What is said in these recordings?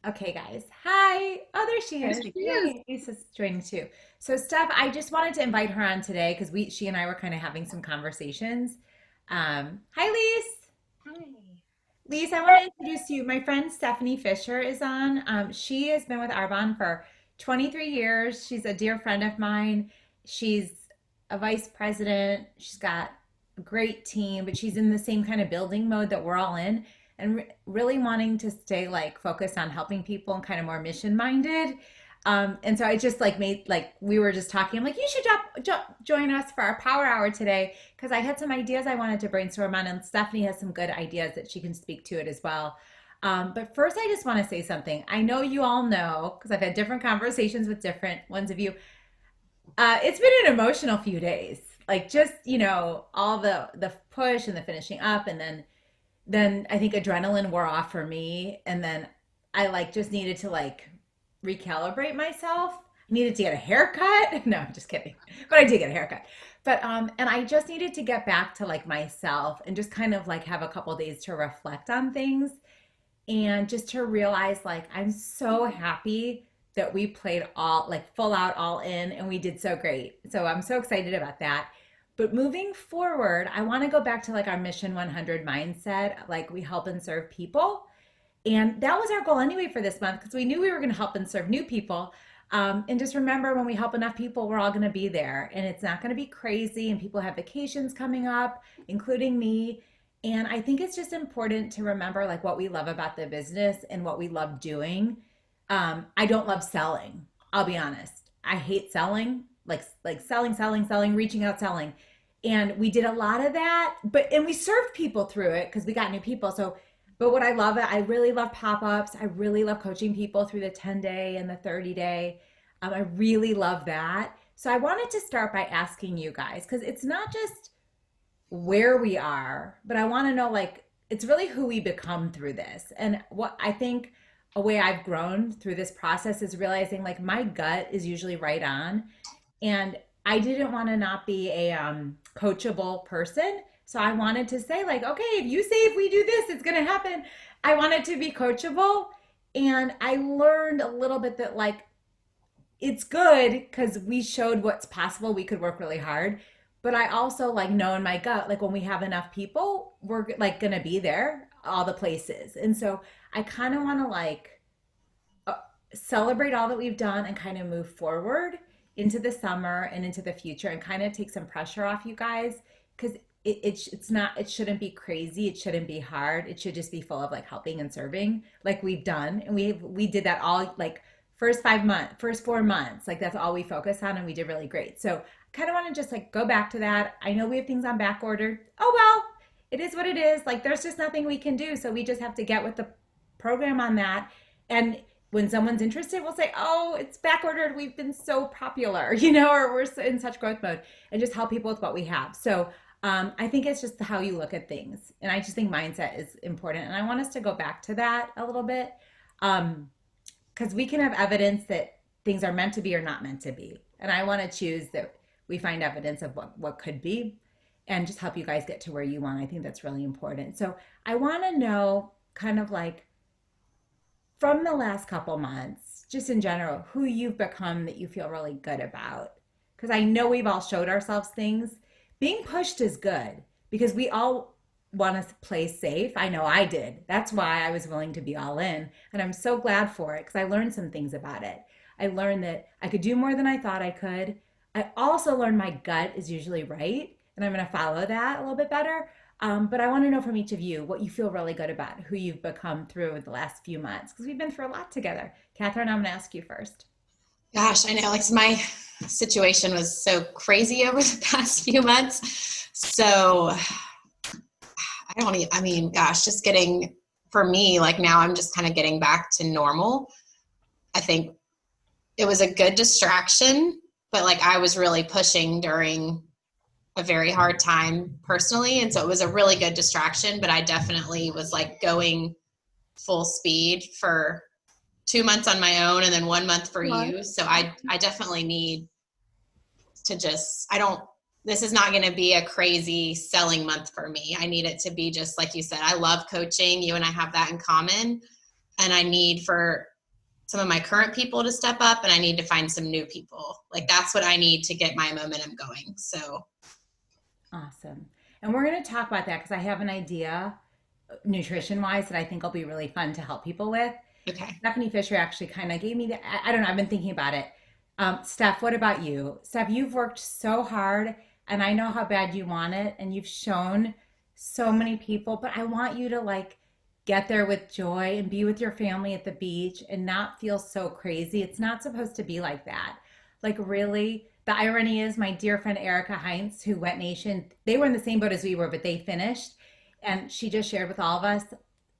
Okay, guys. Hi. Oh, there she There is. she is. Yay. Lisa's joining too. So, Steph, I just wanted to invite her on today because she and I were kind of having some conversations. Hi, Lise. Hi. Lise, I want to introduce you. My friend Stephanie Fisher is on. She has been with Arbonne for 23 years. She's a dear friend of mine. She's a vice president. She's got a great team, but she's in the same kind of building mode that we're all in and really wanting to stay like focused on helping people and kind of more mission minded. And so I just like made like we were just talking. I'm like, you should join us for our power hour today because I had some ideas I wanted to brainstorm on, and Stephanie has some good ideas that she can speak to it as well. But first, I just want to say something. I know you all know because I've had different conversations with different ones of you. It's been an emotional few days. Like just all the push and the finishing up, and then I think adrenaline wore off for me, and then I like just needed to like recalibrate myself. I needed to get a haircut. No, I'm just kidding. But I did get a haircut. But and I just needed to get back to like myself and just kind of like have a couple days to reflect on things and just to realize like I'm so happy that we played all like full out all in and we did so great. So I'm so excited about that. But moving forward, I want to go back to like our mission 100 mindset, like we help and serve people. And that was our goal anyway for this month because we knew we were going to help and serve new people. And just remember when we help enough people, we're all going to be there and it's not going to be crazy. And people have vacations coming up, including me. And I think it's just important to remember like what we love about the business and what we love doing. I don't love selling. I'll be honest. I hate selling, like selling, reaching out, selling. And we did a lot of that, but and we served people through it because we got new people. So but what I love, I really love pop ups. I really love coaching people through the 10-day and the 30-day. I really love that. So I wanted to start by asking you guys, because it's not just where we are, but I want to know like, it's really who we become through this. And what I think a way I've grown through this process is realizing like my gut is usually right on. And I didn't want to not be a coachable person. So I wanted to say, like, okay, if you say if we do this, it's going to happen. I wanted to be coachable. And I learned a little bit that, like, it's good because we showed what's possible. We could work really hard. But I also, like, know in my gut, like, when we have enough people, we're, like, going to be there all the places. And so I kind of want to, like, uh, celebrate all that we've done and kind of move forward into the summer and into the future and kind of take some pressure off you guys because it's not it shouldn't be crazy, it shouldn't be hard, it should just be full of like helping and serving like we've done, and we did that all like first 4 months, like that's all we focused on and we did really great. So I kind of want to just like go back to that. I know we have things on back order. Oh well, it is what it is. Like there's just nothing we can do, so we just have to get with the program on that. And when someone's interested, we'll say, "Oh, it's back ordered. We've been so popular, or we're in such growth mode," and just help people with what we have. So I think it's just how you look at things, and I just think mindset is important. And I want us to go back to that a little bit, because we can have evidence that things are meant to be or not meant to be. And I want to choose that we find evidence of what could be, and just help you guys get to where you want. I think that's really important. So I want to know, kind of like from the last couple months, just in general, who you've become that you feel really good about. Because I know we've all showed ourselves things. Being pushed is good because we all want to play safe. I know I did. That's why I was willing to be all in. And I'm so glad for it because I learned some things about it. I learned that I could do more than I thought I could. I also learned my gut is usually right. And I'm going to follow that a little bit better. But I want to know from each of you what you feel really good about, who you've become through the last few months, because we've been through a lot together. Catherine, I'm going to ask you first. Gosh, I know. Like my situation was so crazy over the past few months. So I don't even, I mean, gosh, just getting, for me, like now I'm just kind of getting back to normal. I think it was a good distraction, but like I was really pushing during a very hard time personally. And so it was a really good distraction, but I definitely was like going full speed for 2 months on my own and then 1 month for What? you. So I definitely need to just, I don't, this is not going to be a crazy selling month for me. I need it to be just like you said. I love coaching. You and I have that in common. and I need for some of my current people to step up, and I need to find some new people. Like that's what I need to get my momentum going. So Awesome. And we're going to talk about that because I have an idea nutrition wise that I think will be really fun to help people with. okay. Stephanie Fisher actually kind of gave me the, I don't know, I've been thinking about it. Steph, what about you? Steph, you've worked so hard and I know how bad you want it and you've shown so many people, but I want you to like get there with joy and be with your family at the beach and not feel so crazy. It's not supposed to be like that. Like, really, the irony is my dear friend Erica Heinz, who went Nation, they were in the same boat as we were, but they finished. And she just shared with all of us,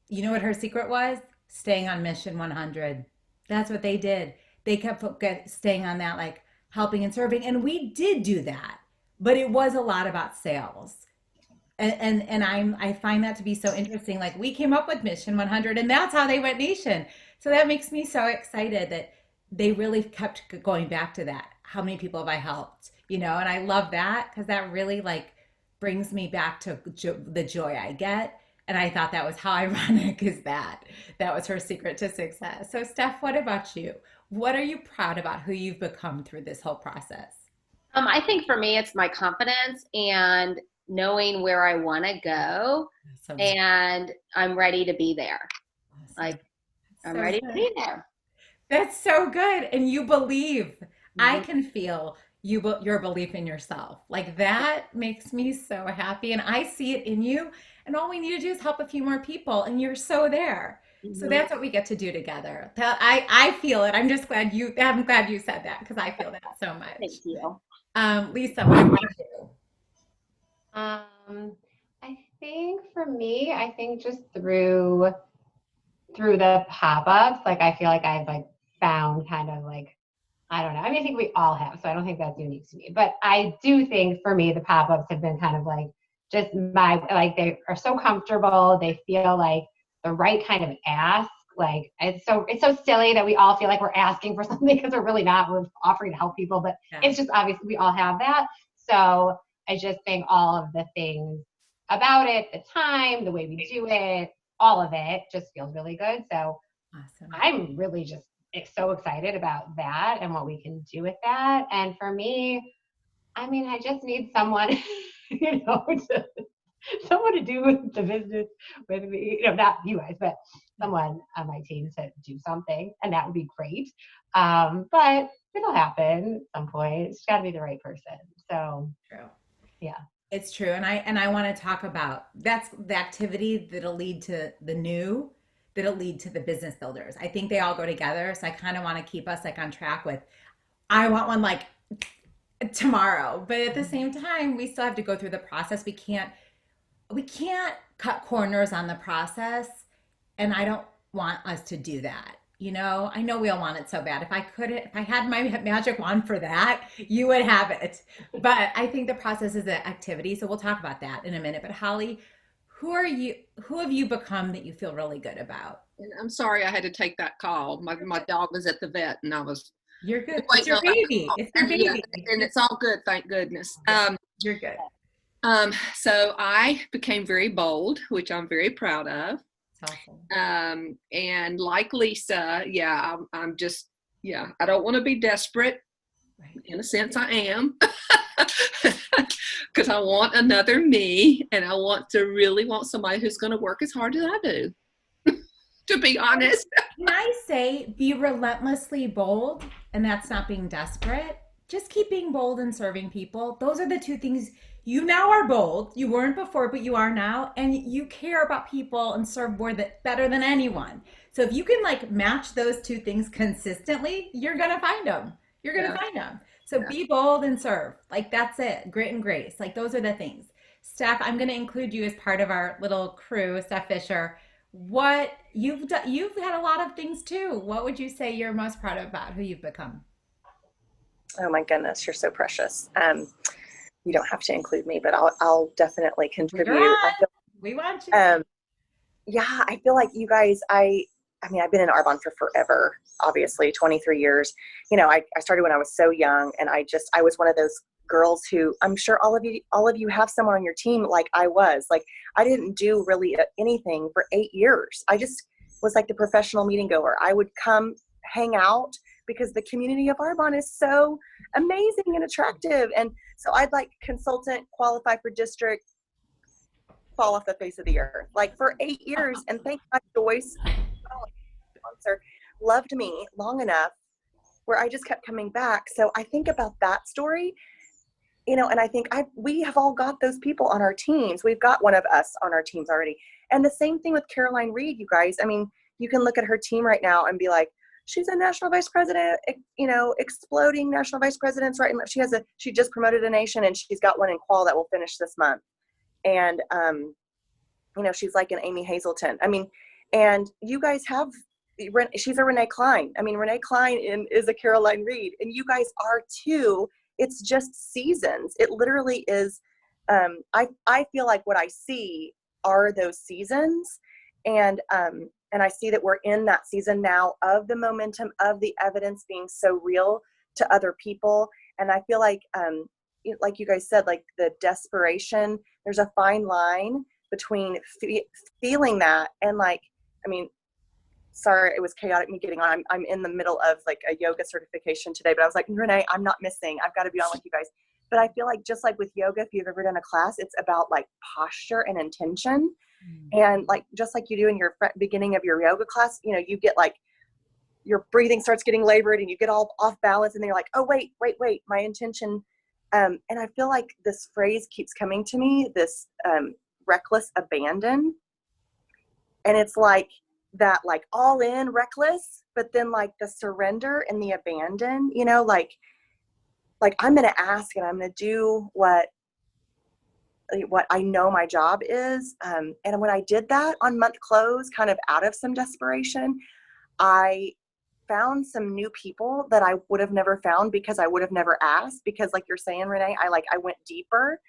you know what her secret was? Staying on Mission 100. That's what they did. They kept staying on that, like helping and serving. And we did do that, but it was a lot about sales. I find that to be so interesting. Like we came up with Mission 100, and that's how they went Nation. So that makes me so excited that they really kept going back to that. How many people have I helped? You know, and I love that because that really like brings me back to the joy I get. And I thought that was how ironic is that that was her secret to success. So Steph, what about you? What are you proud about who you've become through this whole process? I think for me, it's my confidence and knowing where I want to go, Awesome. and I'm ready to be there. Awesome. Like, I'm So ready to good. be there. That's so good. And you believe. I Mhm. can feel your belief in yourself. Like that makes me so happy. And I see it in you. And all we need to do is help a few more people. And you're so there. So Mhm. that's what we get to do together. I feel it. I'm glad you said that because I feel that so Thank much. you. Lisa, what about you? I think for me, I think just through the pop-ups, like I feel like I've like found kind of like I don't know. I mean, I think we all have, so I don't think that's unique to me. But I do think for me, the pop-ups have been kind of like just my like they are so comfortable. They feel like the right kind of ask. Like it's so silly that we all feel like we're asking for something because we're really not. We're offering to help people, but Yeah. it's just obvious we all have that. So I just think all of the things about it, the time, the way we do it, all of it just feels really good. So Awesome. I'm really just so excited about that and what we can do with that. And for me, I mean, I just need someone, to, someone to do the business with me, not you guys, but someone on my team to do something, and that would be great. But it'll happen at some point. It's got to be the right person. So, True. yeah. It's true. And I want to talk about that's the activity that'll lead to the new, that'll lead to the business builders. I think they all go together. So I kind of want to keep us like on track with I want one like tomorrow. But at the same time, we still have to go through the process. We can't cut corners on the process. And I don't want us to do that. You know, I know we all want it so bad. If I had my magic wand for that, you would have it. But I think the process is an activity. So we'll talk about that in a minute. But Holly, who have you become that you feel really good about? And I'm sorry I had to take that call. My dog was at the vet and I was You're good. It's waiting your on that baby. call. It's your And, yeah, baby. and it's all good, thank goodness. You're good. So I became very bold, which I'm very proud of. It's awesome. And like Lisa, yeah, I'm just, yeah, I don't want to be desperate. Right. In a sense, I am. Because I want another me, and I really want somebody who's going to work as hard as I do, to be honest. Can I say be relentlessly bold? And that's not being desperate. Just keep being bold and serving people. Those are the two things. You now are bold. You weren't before, but you are now. And you care about people and serve better than anyone. So if you can like match those two things consistently, you're going to find them. You're going to Yeah. find them. So be bold and serve. Like that's it. Grit and grace. Like those are the things. Steph, I'm going to include you as part of our little crew, Steph Fisher. What you've done, you've had a lot of things too. What would you say you're most proud of about who you've become? Oh my goodness, you're so precious. You don't have to include me, but I'll definitely contribute. We want you. Yeah, I feel like you guys, I mean, I've been in Arbonne for forever, obviously 23 years. I started when I was so young, and I was one of those girls who, I'm sure all of you have someone on your team like I was. Like I didn't do really anything for 8 years. I just was like the professional meeting goer. I would come hang out because the community of Arbonne is so amazing and attractive. And so I'd like consultant, qualify for district, fall off the face of the earth, like for 8 years. And thank God Joyce, sponsor, loved me long enough where I just kept coming back. So I think about that story, you know, and I think we have all got those people on our teams. We've got one of us on our teams already. And the same thing with Caroline Reed, you guys. I mean, you can look at her team right now and be like, she's a national vice president, you know, exploding national vice presidents right and left. She just promoted a nation, and she's got one in qual that will finish this month. And, you know, she's like an Amy Hazelton. I mean, and you guys have, she's a Renee Klein. I mean, Renee Klein is a Caroline Reed, and you guys are too. It's just seasons. It literally is. I feel like what I see are those seasons. And I see that we're in that season now of the momentum of the evidence being so real to other people. And I feel like you guys said, like the desperation, there's a fine line between feeling that and like, I mean, sorry, it was chaotic me getting on. I'm in the middle of like a yoga certification today, but I was like, Renee, I'm not missing. I've got to be on with you guys. But I feel like just like with yoga, if you've ever done a class, it's about like posture and intention. And like, just like you do in your beginning of your yoga class, you know, you get like, your breathing starts getting labored and you get all off balance, and then you're like, oh, wait, my intention. And I feel like this phrase keeps coming to me, this reckless abandon. And it's like that, like all in reckless, but then like the surrender and the abandon, you know, like I'm going to ask and I'm going to do what I know my job is. And when I did that on month close, kind of out of some desperation, I found some new people that I would have never found because I would have never asked, because like you're saying, Renee, I went deeper,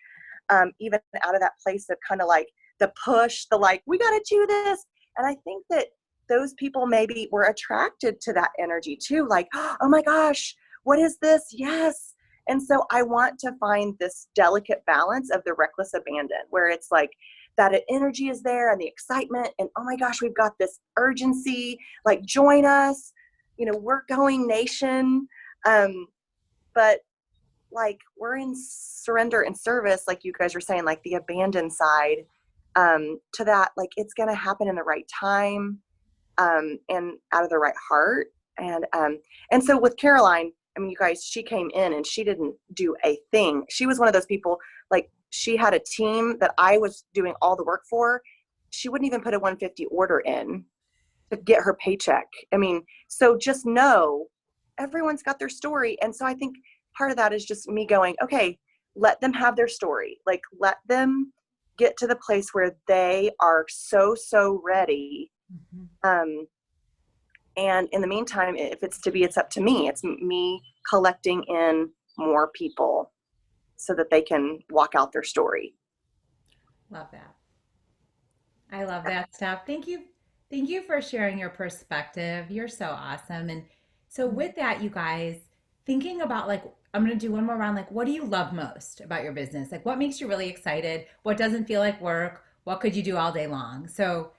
even out of that place of kind of like the push, the like, we got to do this. And I think that those people maybe were attracted to that energy too. Like, oh my gosh, what is this? Yes. And so I want to find this delicate balance of the reckless abandon, where it's like that energy is there and the excitement and, oh my gosh, we've got this urgency, like join us, you know, we're going nation. But like we're in surrender and service, like you guys are saying, like the abandon side to that, like it's going to happen in the right time and out of the right heart. And so with Caroline, I mean, you guys, she came in and she didn't do a thing. She was one of those people, like she had a team that I was doing all the work for. She wouldn't even put a 150 order in to get her paycheck. I mean, so just know everyone's got their story. And so I think part of that is just me going, okay, let them have their story. Like let them get to the place where they are so ready. And in the meantime, if it's to be, it's up to me. It's me collecting in more people so that they can walk out their story. Love that. I love that stuff. Thank you. Thank you for sharing your perspective. You're so awesome. And so with that, you guys, thinking about like, I'm going to do one more round. Like, what do you love most about your business? Like, what makes you really excited? What doesn't feel like work? What could you do all day long? So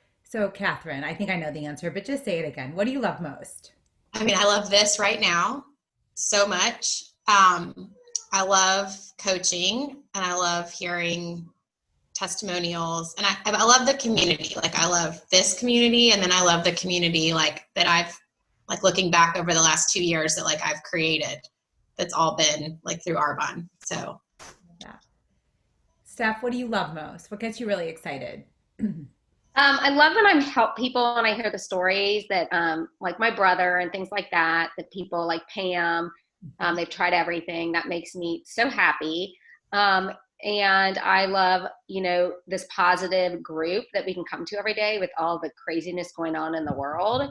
Catherine, I think I know the answer, but just say it again. What do you love most? I mean, I love this right now so much. I love coaching and I love hearing testimonials, and I love the community. Like I love this community, and then I love the community like that I've like looking back over the last 2 years that like I've created. That's all been like through Arbonne. So yeah. Steph, what do you love most? What gets you really excited? I love when I help people and I hear the stories that, like my brother and things like that people like Pam, they've tried everything. That makes me so happy. And I love, you know, this positive group that we can come to every day with all the craziness going on in the world.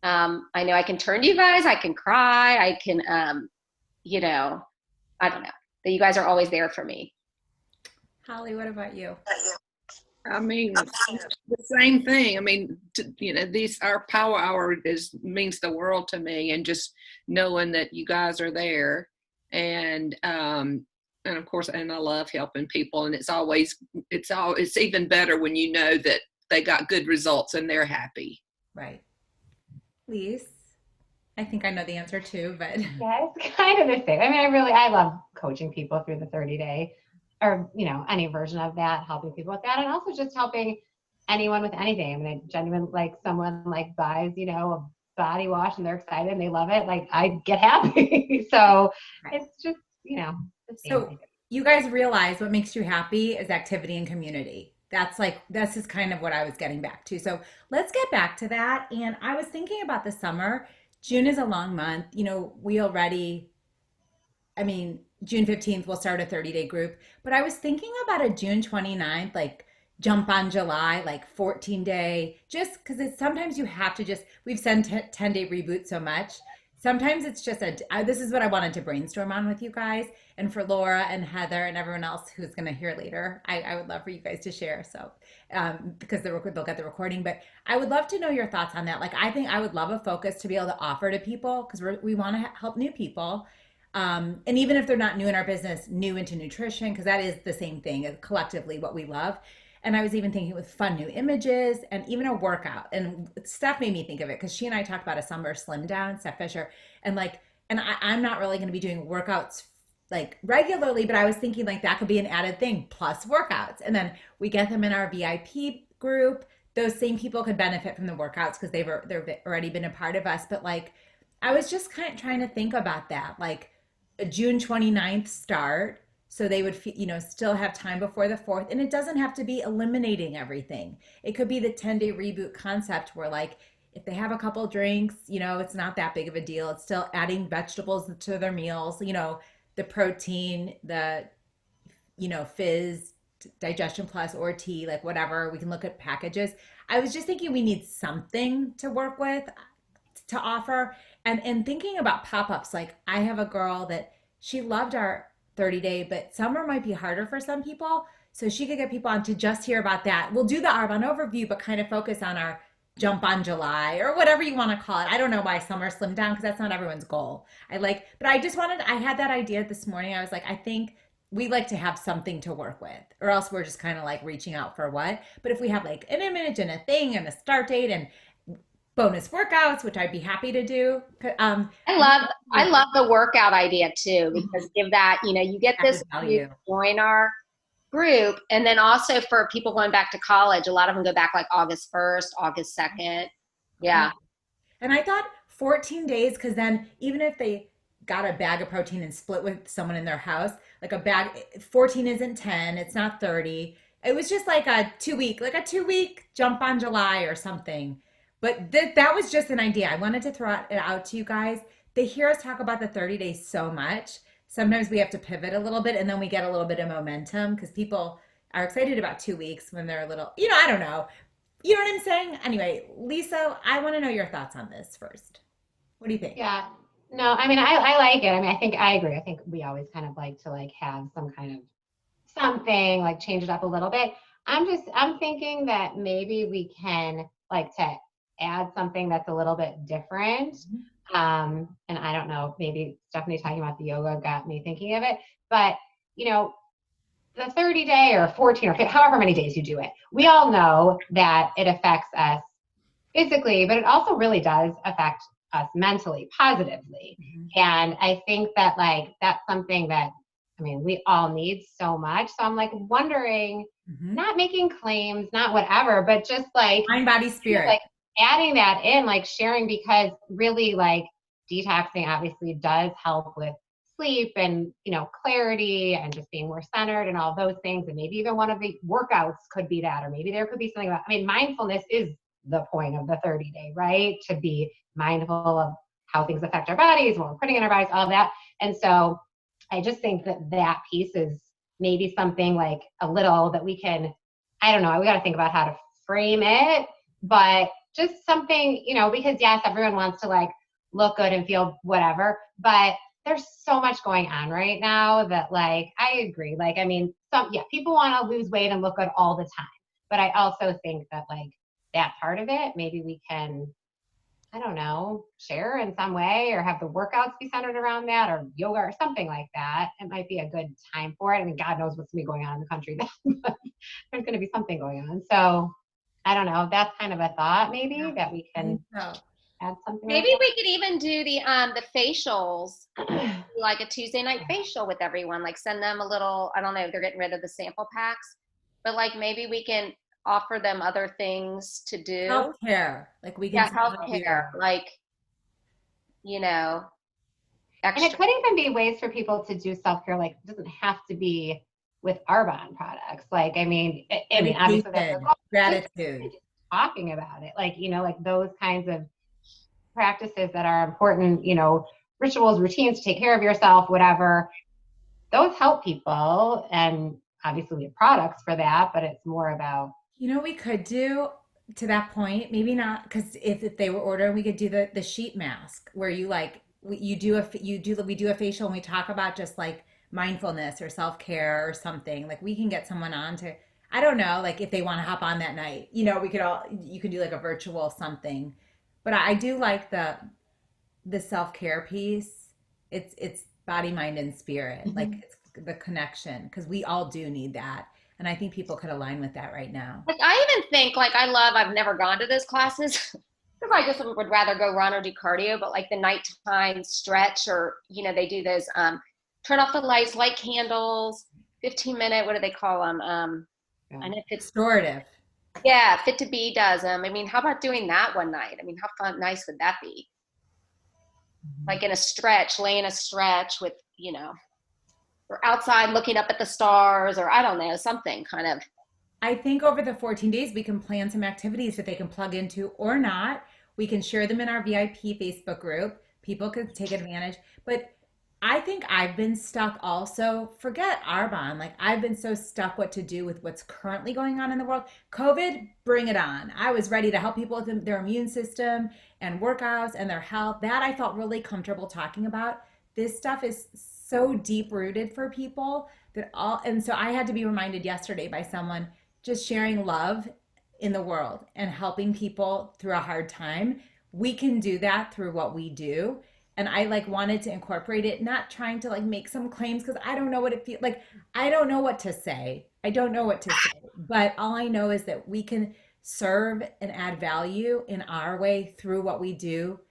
I know I can turn to you guys. I can cry. I can, you know, I don't know, that you guys are always there for me. Holly, what about you? I mean, the same thing. I mean, you know, our power hour means the world to me, and just knowing that you guys are there, and of course, and I love helping people, and it's even better when you know that they got good results and they're happy. Right. Lise, I think I know the answer too, but Yeah, it's kind of the same. I mean, I love coaching people through the 30-day or, any version of that, helping people with that. And also just helping anyone with anything. I mean, I genuinely, like, someone like buys, a body wash and they're excited and they love it. Like, I get happy. So right. it's just, the same So thing. you guys realize what makes you happy is activity and community. That's just kind of what I was getting back to. So let's get back to that. And I was thinking about the summer. June is a long month. We already, I mean, June 15th, we'll start a 30-day group. But I was thinking about a June 29th, like jump on July, like 14-day, just because sometimes you have to we've said 10-day reboot so much. Sometimes it's just this is what I wanted to brainstorm on with you guys. And for Laura and Heather and everyone else who's going to hear later, I would love for you guys to share. So, because they'll get the recording, but I would love to know your thoughts on that. Like, I think I would love a focus to be able to offer to people because we want to help new people. And even if they're not new in our business, new into nutrition, because that is the same thing as collectively what we love. And I was even thinking with fun new images and even a workout. And Steph made me think of it because she and I talked about a summer slim down, Steph Fisher. I'm not really going to be doing workouts like regularly, but I was thinking like that could be an added thing plus workouts. And then we get them in our VIP group. Those same people could benefit from the workouts because they've already been a part of us. But like, I was just kind of trying to think about that, like a June 29th start. So they would, still have time before the 4th. And it doesn't have to be eliminating everything. It could be the 10-day reboot concept where, like, if they have a couple drinks, it's not that big of a deal. It's still adding vegetables to their meals, the protein, the, fizz, digestion plus or tea, like whatever. We can look at packages. I was just thinking we need something to work with to offer. And thinking about pop-ups, like I have a girl that she loved our 30-day, but summer might be harder for some people. So she could get people on to just hear about that. We'll do the Arbonne overview, but kind of focus on our jump on July or whatever you want to call it. I don't know why summer slimmed down because that's not everyone's goal. But I had that idea this morning. I was like, I think we like to have something to work with, or else we're just kind of like reaching out for what. But if we have like an image and a thing and a start date and bonus workouts, which I'd be happy to do. I love the workout idea too, because give that, you get this, you join our group. And then also for people going back to college, a lot of them go back like August 1st, August 2nd. Yeah. And I thought 14 days, because then even if they got a bag of protein and split with someone in their house, like a bag, 14 isn't 10, it's not 30. It was just like a 2-week jump on July or something. But that was just an idea. I wanted to throw it out to you guys. They hear us talk about the 30 days so much. Sometimes we have to pivot a little bit and then we get a little bit of momentum because people are excited about 2 weeks when they're a little, I don't know. You know what I'm saying? Anyway, Lisa, I want to know your thoughts on this first. What do you think? Yeah. No, I mean, I like it. I mean, I think I agree. I think we always kind of like to like have some kind of something, like change it up a little bit. I'm thinking that maybe we can like to add something that's a little bit different. And I don't know, maybe Stephanie talking about the yoga got me thinking of it, but the 30-day or 14 or however many days you do it, we all know that it affects us physically, but it also really does affect us mentally, positively. And I think that like, that's something that, I mean, we all need so much. So I'm like wondering, not making claims, not whatever, but just like mind, body, spirit, like adding that in, like sharing, because really like detoxing obviously does help with sleep and, clarity and just being more centered and all those things. And maybe even one of the workouts could be that, or maybe there could be something about, I mean, mindfulness is the point of the 30-day, right? To be mindful of how things affect our bodies, what we're putting in our bodies, all of that. And so I just think that piece is maybe something like a little that we can, I don't know, we got to think about how to frame it, but just something, because yes, everyone wants to like look good and feel whatever, but there's so much going on right now that like, I agree. Like, I mean, people want to lose weight and look good all the time, but I also think that like that part of it, maybe we can, I don't know, share in some way or have the workouts be centered around that or yoga or something like that. It might be a good time for it. I mean, God knows what's going to be going on in the country, but there's going to be something going on. So I don't know. That's kind of a thought maybe Yeah. that we can So, add something. Maybe like we could even do the facials, like a Tuesday night facial with everyone. Like send them a little. I don't know if they're getting rid of the sample packs, but like maybe we can offer them other things to do. self-care, like we can Yeah, say, healthcare. Like you know, And it extra. could even be ways for people to do self-care. Like it doesn't have to be with Arbonne products. Like, I mean, obviously that's meditation, the goal. gratitude. Just talking about it, like, like those kinds of practices that are important, rituals, routines to take care of yourself, whatever, those help people. And obviously we have products for that, but it's more about. You know, we could do to that point, maybe not, because if they were ordering, we could do the sheet mask where you like we do a facial and we talk about just like mindfulness or self-care or something. Like we can get someone on to, I don't know, like if they want to hop on that night, we could all you could do like a virtual something. But I do like the self-care piece. It's body, mind, and spirit. Like it's the connection because we all do need that. And I think people could align with that right now. Like I even think like I've never gone to those classes because I just would rather go run or do cardio, but like the nighttime stretch or they do those turn off the lights, light candles, 15-minute, what do they call them? I know it's Restorative. yeah, Fit to Be does them. I mean, how about doing that one night? I mean, how nice would that be? Like in a stretch, lay in a stretch with, or outside looking up at the stars, or I don't know, something kind of. I think over the 14 days, we can plan some activities that they can plug into or not. We can share them in our VIP Facebook group. People could take advantage. But I think I've been stuck also. Forget Arbonne. Like I've been so stuck what to do with what's currently going on in the world. COVID, bring it on. I was ready to help people with their immune system and workouts and their health. That I felt really comfortable talking about. This stuff is so deep rooted for people and so I had to be reminded yesterday by someone just sharing love in the world and helping people through a hard time. We can do that through what we do. And I like wanted to incorporate it, not trying to like make some claims because I don't know what it feels like. I don't know what to say. I don't know what to say. But all I know is that we can serve and add value in our way through what we do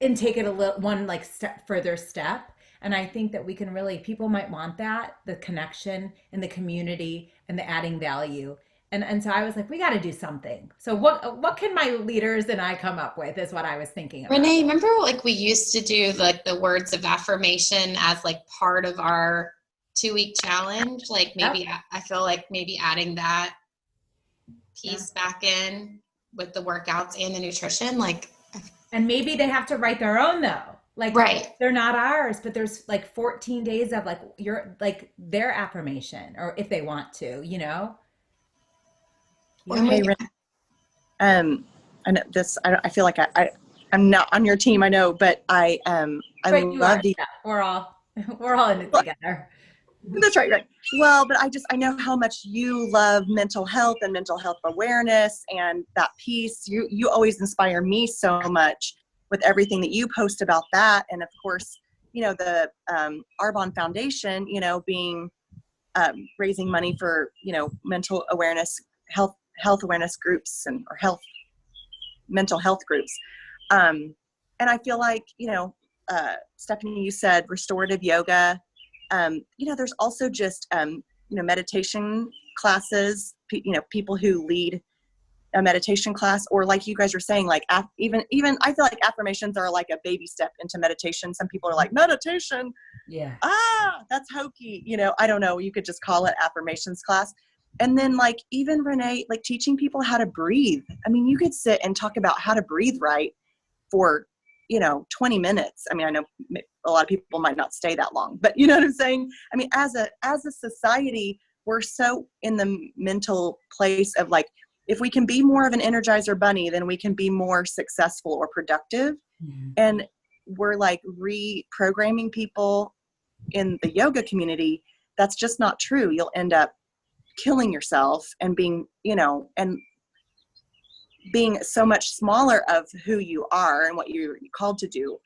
and take it a little one like further step. And I think that we can really, people might want that, the connection and the community and the adding value. And so I was like, we got to do something. So what can my leaders and I come up with is what I was thinking about. Renee, remember like we used to do like the words of affirmation as like part of our 2-week challenge? Like maybe I feel like maybe adding that piece back in with the workouts and the nutrition, like. And maybe they have to write their own though. Like right. They're not ours, but there's like 14 days of like their affirmation, or if they want to, Hey, I know this. I feel like I'm not on your team. I know, but I love the. We're all in it together. That's right. Right. Well, but I know how much you love mental health and mental health awareness and that piece. You always inspire me so much with everything that you post about that. And of course, the Arbonne Foundation, being raising money for, mental awareness, health awareness groups or mental health groups. And I feel like, Stephanie, you said restorative yoga. There's also just, meditation classes, people who lead a meditation class, or like you guys are saying, like even I feel like affirmations are like a baby step into meditation. Some people are like, meditation, that's hokey. I don't know. You could just call it affirmations class. And then like even Renee, like teaching people how to breathe. I mean, you could sit and talk about how to breathe right for 20 minutes. I mean, I know a lot of people might not stay that long, but you know what I'm saying? I mean, as a society, we're so in the mental place of like, if we can be more of an Energizer bunny, then we can be more successful or productive. Mm-hmm. And we're like reprogramming people in the yoga community. That's just not true. You'll end up killing yourself and being, and being so much smaller of who you are and what you're called to do.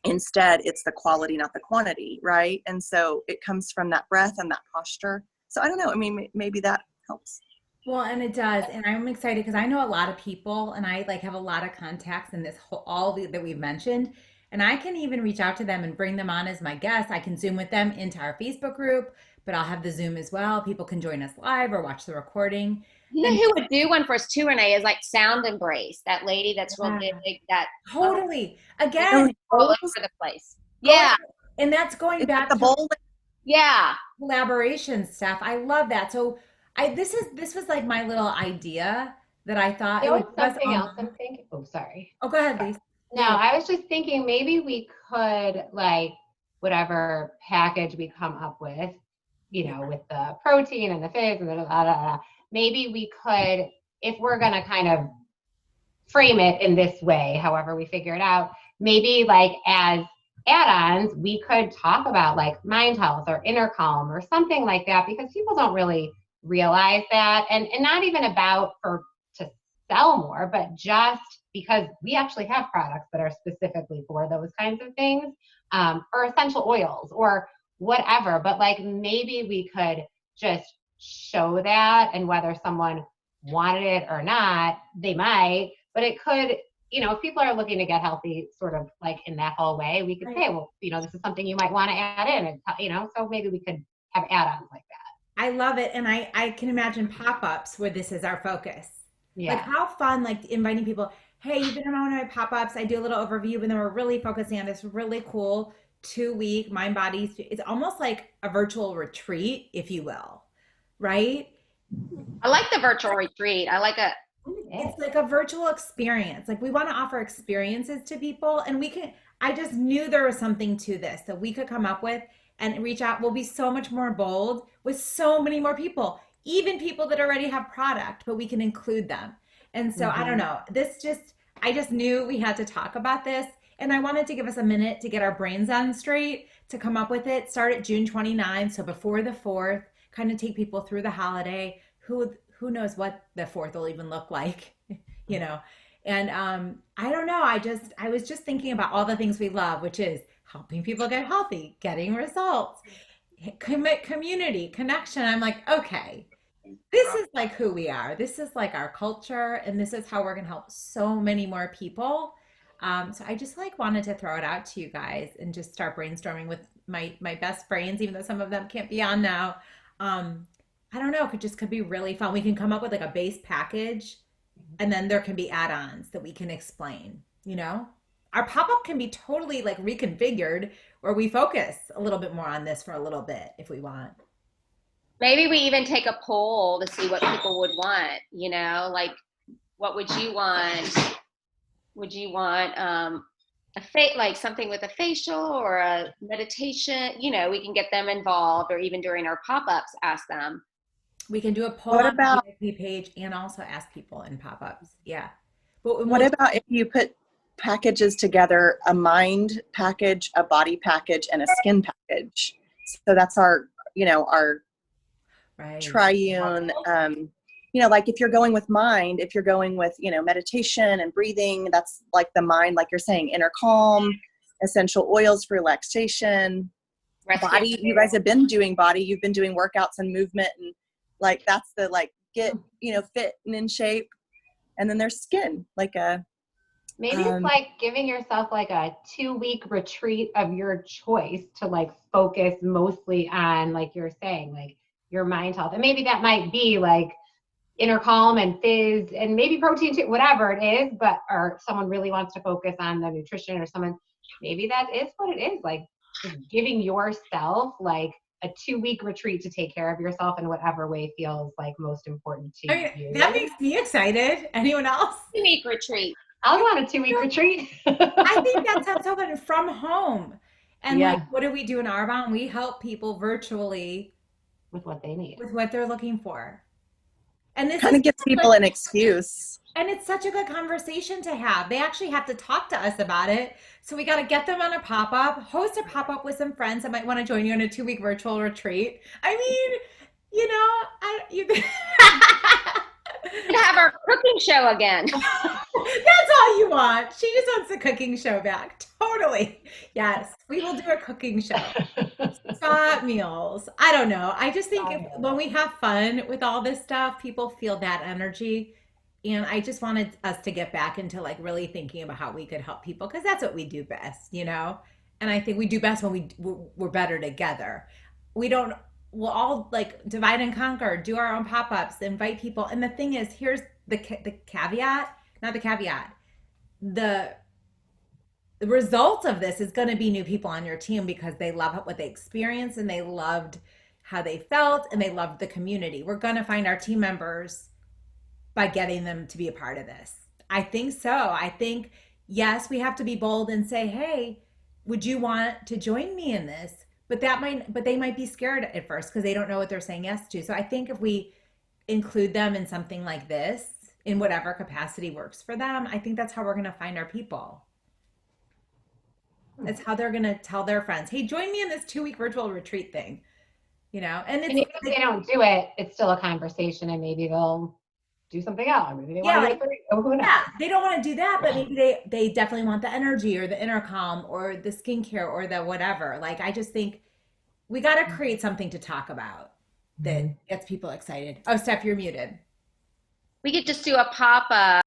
Instead, it's the quality, not the quantity, right? And so it comes from that breath and that posture. So I don't know. I mean, maybe that helps. Well, and it does, and I'm excited because I know a lot of people, and I like have a lot of contacts in this whole that we've mentioned, and I can even reach out to them and bring them on as my guests. I can Zoom with them into our Facebook group, but I'll have the Zoom as well. People can join us live or watch the recording. You know And who would do one for us too, Renee, is like Sound Embrace, that lady that's real yeah, big, that totally. Again, Those all over bowls, the place. going, Yeah, and that's going is it back the to bowl? yeah. collaboration stuff. I love that. So this was like my little idea that I thought You it know would what's give us something all. else I'm thinking? Oh, sorry. Oh, go ahead, Lisa. No, Yeah, I was just thinking maybe we could like whatever package we come up with, you yeah. know, with the protein and the fizz and the blah, blah, blah, maybe we could, if we're gonna kind of frame it in this way, however we figure it out, maybe like as add-ons, we could talk about like mind health or inner calm or something like that because people don't really realize that. And not even about for to sell more, but just because we actually have products that are specifically for those kinds of things, or essential oils or whatever. But like maybe we could just show that, and whether someone wanted it or not, they might, but it could, you know, if people are looking to get healthy sort of like in that whole way, we could Right. say, well, you know, this is something you might want to add in, and you know, so maybe we could have add-ons like that. I love it. And I can imagine pop-ups where this is our focus. Like Yeah. how fun, like inviting people, hey, you've been on one of my pop-ups. I do a little overview, but then we're really focusing on this really cool 2 week mind body. It's almost like a virtual retreat, if you will, right? I like the virtual retreat. I like it. Yeah. It's like a virtual experience. Like we want to offer experiences to people, and we can. I just knew there was something to this that we could come up with and reach out. We'll be so much more bold with so many more people, even people that already have product, but we can include them. And so I don't Mm-hmm. know. I just knew we had to talk about this. And I wanted to give us a minute to get our brains on straight to come up with it. Start at June 29th, so before the 4th, kind of take people through the holiday. Who knows what the 4th will even look like, you know? And I don't know. I was just thinking about all the things we love, which is helping people get healthy, getting results, community, connection. I'm like, okay, this is like who we are. This is like our culture, and this is how we're gonna help so many more people. So I just like wanted to throw it out to you guys and just start brainstorming with my best brains, even though some of them can't be on now. Um, I don't know, could be really fun. We can come up with like a base package, and then there can be add-ons that we can explain, you know? Our pop-up can be totally like reconfigured where we focus a little bit more on this for a little bit if we want. Maybe we even take a poll to see what people would want, you know, like what would you want? Would you want like something with a facial or a meditation? You know, we can get them involved, or even during our pop-ups, ask them. We can do a poll What on the about VIP page and also ask people in pop-ups. Yeah. But what about if you put packages together, a mind package, a body package, and a skin package? So that's our, you know, our right. triune, you know, like if you're going with mind, if you're going with, you know, meditation and breathing, that's like the mind, like you're saying, inner calm, essential oils for relaxation, body. You guys have been doing body. You've been doing workouts and movement, and like that's the like get, you know, fit and in shape. And then there's skin, like a Maybe it's like giving yourself like a 2-week retreat of your choice to like focus mostly on, like you're saying, like your mind health. And maybe that might be like inner calm and fizz and maybe protein too, whatever it is, but or someone really wants to focus on the nutrition, or someone, maybe that is what it is, like just giving yourself like a 2-week retreat to take care of yourself in whatever way feels like most important to I mean, you. that makes me excited. Anyone else? 2-week retreat. I want a 2-week retreat. I think that sounds so good, from home. And Yeah. like, what do we do in Arbonne? We help people virtually with what they need. with what they're looking for. And this kind of gives people an excuse. And it's such a good conversation to have. They actually have to talk to us about it. So we got to get them on a pop-up, host a pop-up with some friends that might want to join you on a 2-week virtual retreat. I mean, you know, We have our cooking show again. That's all you want. She just wants the cooking show back. Totally. Yes, we will do a cooking show. Spot meals. I don't know. I just think when we have fun with all this stuff, people feel that energy. And I just wanted us to get back into like really thinking about how we could help people because that's what we do best, you know? And I think we do best when we're better together. We don't, we'll all like divide and conquer, do our own pop-ups, invite people. And the thing is, here's the caveat, not the caveat. The result of this is going to be new people on your team because they love what they experienced and they loved how they felt and they loved the community. We're going to find our team members by getting them to be a part of this. I think so. I think, yes, we have to be bold and say, hey, would you want to join me in this? But they might be scared at first because they don't know what they're saying yes to. So I think if we include them in something like this, in whatever capacity works for them, I think that's how we're going to find our people. That's how they're going to tell their friends, hey, join me in this 2-week virtual retreat thing, you know? And even if they don't do it, it's still a conversation and maybe they'll do something else. Maybe they want to they don't want to do that, but maybe they definitely want the energy or the intercom or the skincare or the whatever. Like, I just think we got to create something to talk about that gets people excited. Oh, Steph, you're muted. We could just do a pop-up